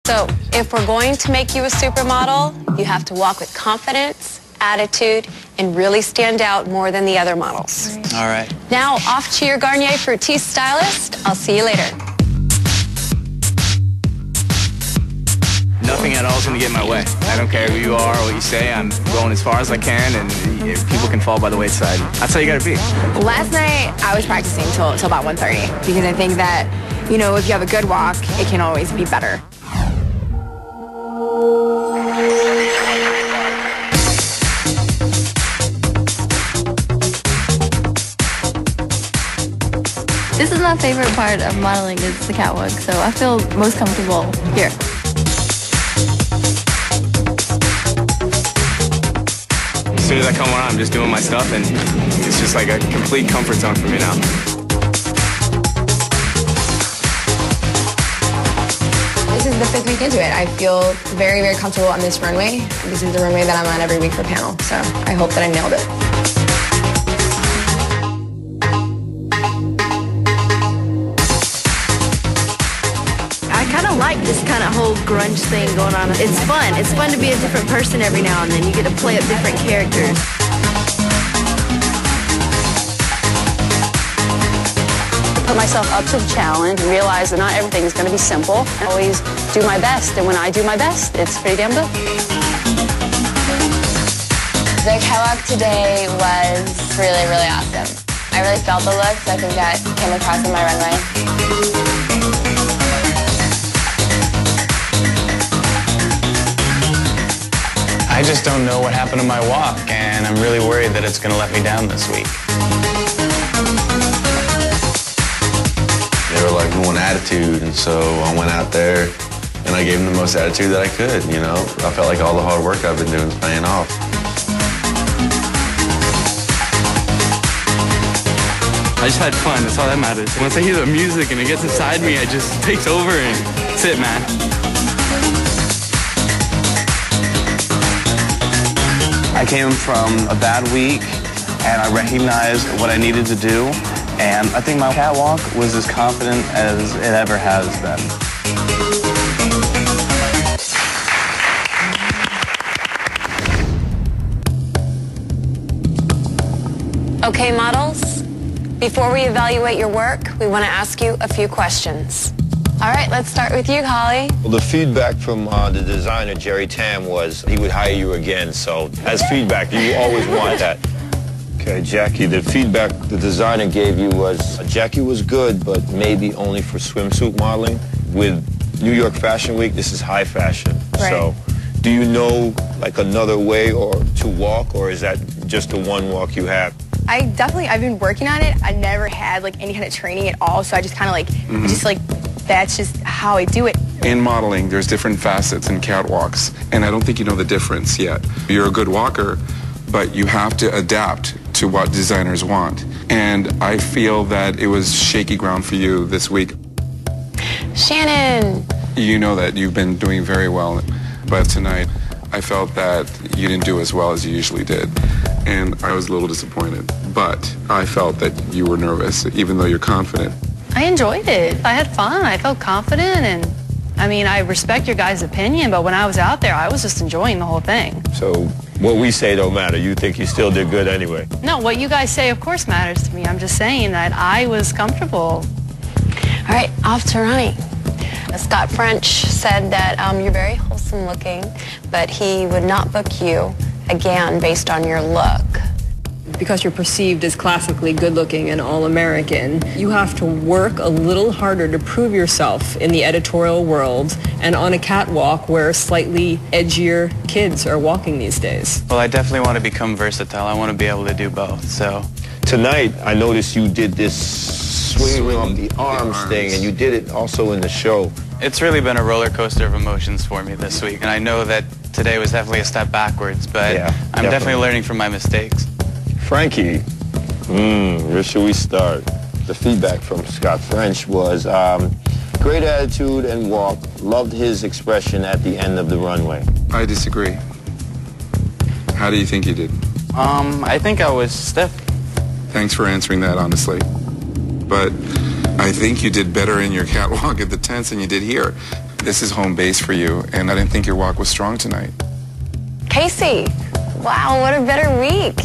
So, if we're going to make you a supermodel, you have to walk with confidence, attitude, and really stand out more than the other models. All right. Now, off to your Garnier Fructis stylist. I'll see you later. Nothing at all is going to get in my way. I don't care who you are or what you say. I'm going as far as I can, and people can fall by the wayside. That's how you got to be. Last night, I was practicing till about 1:30 because I think that, you know, if you have a good walk, it can always be better. This is my favorite part of modeling, is the catwalk, so I feel most comfortable here. As soon as I come on, I'm just doing my stuff, and it's just like a complete comfort zone for me now. This is the 5th week into it. I feel very, very comfortable on this runway. This is the runway that I'm on every week for panel, so I hope that I nailed it. I like this kind of whole grunge thing going on. It's fun. It's fun to be a different person every now and then. You get to play up different characters. Put myself up to the challenge, realize that not everything is going to be simple. I always do my best, and when I do my best, it's pretty damn good. The catwalk today was really, really awesome. I really felt the looks. I think that came across on my runway. I just don't know what happened to my walk, and I'm really worried that it's going to let me down this week. They were like, we want attitude, and so I went out there and I gave them the most attitude that I could, you know. I felt like all the hard work I've been doing is paying off. I just had fun. That's all that matters. Once I hear the music and it gets inside me, it just takes over, and that's it, man. I came from a bad week, and I recognized what I needed to do, and I think my catwalk was as confident as it ever has been. Okay, models, before we evaluate your work, we want to ask you a few questions. All right, let's start with you, Holly. Well, the feedback from the designer, Jerry Tam, was he would hire you again. So as feedback, you always want that. Okay, Jackie, the feedback the designer gave you was Jackie was good, but maybe only for swimsuit modeling. With New York Fashion Week, this is high fashion. Right. So do you know like another way or to walk, or is that just the one walk you have? I've been working on it. I never had like any kind of training at all, so I just kind of like, that's just how I do it. In modeling, there's different facets and catwalks, and I don't think you know the difference yet. You're a good walker, but you have to adapt to what designers want. And I feel that it was shaky ground for you this week. Shannon. You know that you've been doing very well, but tonight I felt that you didn't do as well as you usually did. And I was a little disappointed, but I felt that you were nervous, even though you're confident. I enjoyed it. I had fun. I felt confident, and I mean, I respect your guys' opinion, but when I was out there, I was just enjoying the whole thing. So what we say don't matter. You think you still did good anyway? No, what you guys say, of course, matters to me. I'm just saying that I was comfortable. All right, off to Ronnie. Scott French said that you're very wholesome looking, but he would not book you again based on your look. Because you're perceived as classically good-looking and all-American, you have to work a little harder to prove yourself in the editorial world and on a catwalk where slightly edgier kids are walking these days. Well, I definitely want to become versatile. I want to be able to do both, so. Tonight, I noticed you did this swing on the arms thing, and you did it also in the show. It's really been a roller coaster of emotions for me this week, and I know that today was definitely a step backwards, but yeah, I'm definitely learning from my mistakes. Frankie, where should we start? The feedback from Scott French was great attitude and walk. Loved his expression at the end of the runway. I disagree. How do you think you did? I think I was stiff. Thanks for answering that honestly. But I think you did better in your catwalk at the tents than you did here. This is home base for you, and I didn't think your walk was strong tonight. Casey, wow, what a better week.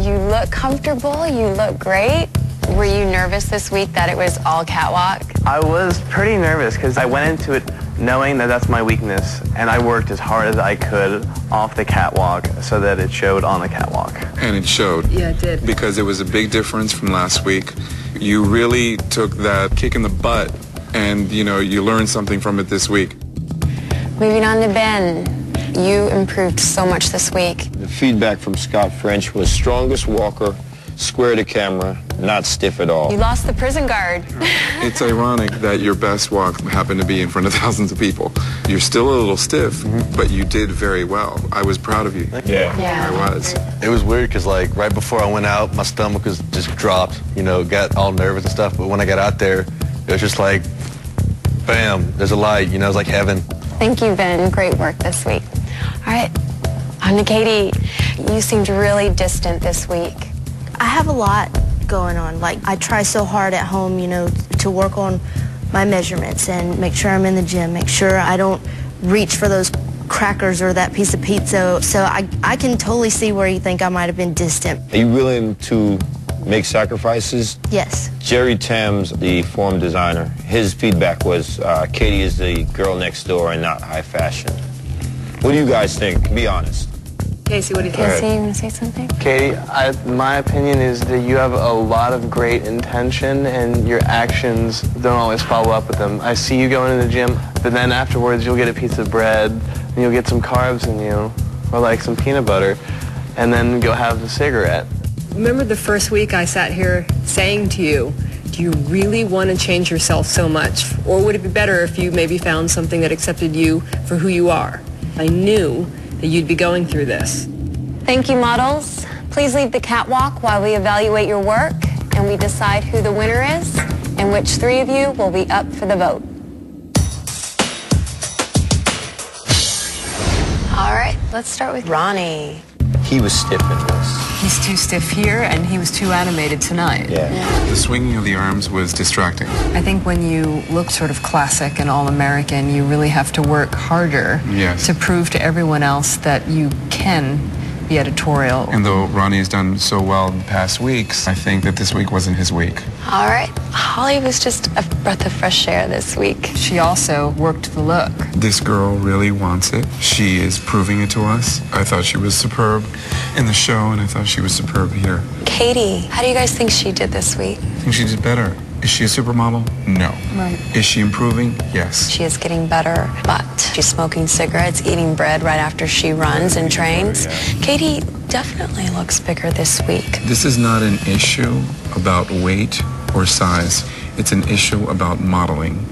You look comfortable, you look great. Were you nervous this week that it was all catwalk? I was pretty nervous because I went into it knowing that that's my weakness, and I worked as hard as I could off the catwalk so that it showed on the catwalk. And it showed. Yeah, it did. Because it was a big difference from last week. You really took that kick in the butt, and you learned something from it this week. Moving on to Ben. You improved so much this week. The feedback from Scott French was strongest walker, square to camera, not stiff at all. You lost the prison guard. It's ironic that your best walk happened to be in front of thousands of people. You're still a little stiff, but you did very well. I was proud of you. Yeah. I was. It was weird because like right before I went out, my stomach was just dropped, got all nervous and stuff. But when I got out there, it was just like, bam, there's a light, it was like heaven. Thank you, Ben. Great work this week. All right, on to Katie. You seemed really distant this week. I have a lot going on. Like, I try so hard at home, to work on my measurements and make sure I'm in the gym, make sure I don't reach for those crackers or that piece of pizza. So I can totally see where you think I might have been distant. Are you willing to make sacrifices? Yes. Jerry Tams, the form designer, his feedback was Katie is the girl next door and not high fashion. What do you guys think? Be honest. Casey, what do you think? Casey, you want to say something? Katie, my opinion is that you have a lot of great intention and your actions don't always follow up with them. I see you going to the gym, but then afterwards you'll get a piece of bread and you'll get some carbs in you, or like some peanut butter, and then go have a cigarette. Remember the first week I sat here saying to you, do you really want to change yourself so much? Or would it be better if you maybe found something that accepted you for who you are? I knew that you'd be going through this. Thank you, models. Please leave the catwalk while we evaluate your work and we decide who the winner is and which 3 of you will be up for the vote. All right, let's start with Ronnie. He was stiff in this. He's too stiff here, and he was too animated tonight. Yeah. The swinging of the arms was distracting. I think when you look sort of classic and all-American, you really have to work harder to prove to everyone else that you can be editorial. And though Ronnie has done so well in the past weeks, I think that this week wasn't his week. All right, Holly was just a breath of fresh air this week. She also worked the look. This girl really wants it. She is proving it to us. I thought she was superb in the show, and I thought she was superb here. Katie, how do you guys think she did this week? I think she did better. Is she a supermodel? No. Right. Is she improving? Yes. She is getting better, but she's smoking cigarettes, eating bread right after she runs and trains. Katie definitely looks bigger this week. This is not an issue about weight or size. It's an issue about modeling.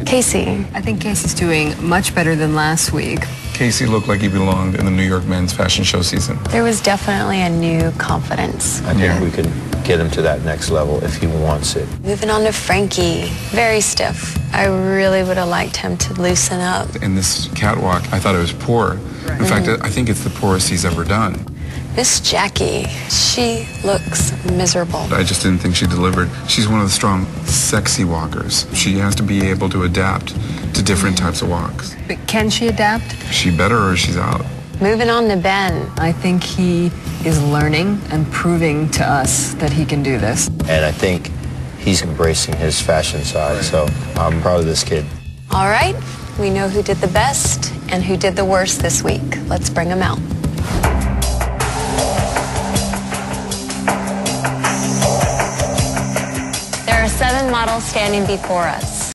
Casey. I think Casey's doing much better than last week. Casey looked like he belonged in the New York men's fashion show season. There was definitely a new confidence. I think we could get him to that next level if he wants it. Moving on to Frankie. Very stiff. I really would have liked him to loosen up. In this catwalk, I thought it was poor. In fact, I think it's the poorest he's ever done. Miss Jackie, she looks miserable. I just didn't think she delivered. She's one of the strong, sexy walkers. She has to be able to adapt to different types of walks. But can she adapt? Is she better or she's out? Moving on to Ben. I think he is learning and proving to us that he can do this. And I think he's embracing his fashion side, so I'm proud of this kid. All right, we know who did the best and who did the worst this week. Let's bring them out. There are 7 models standing before us.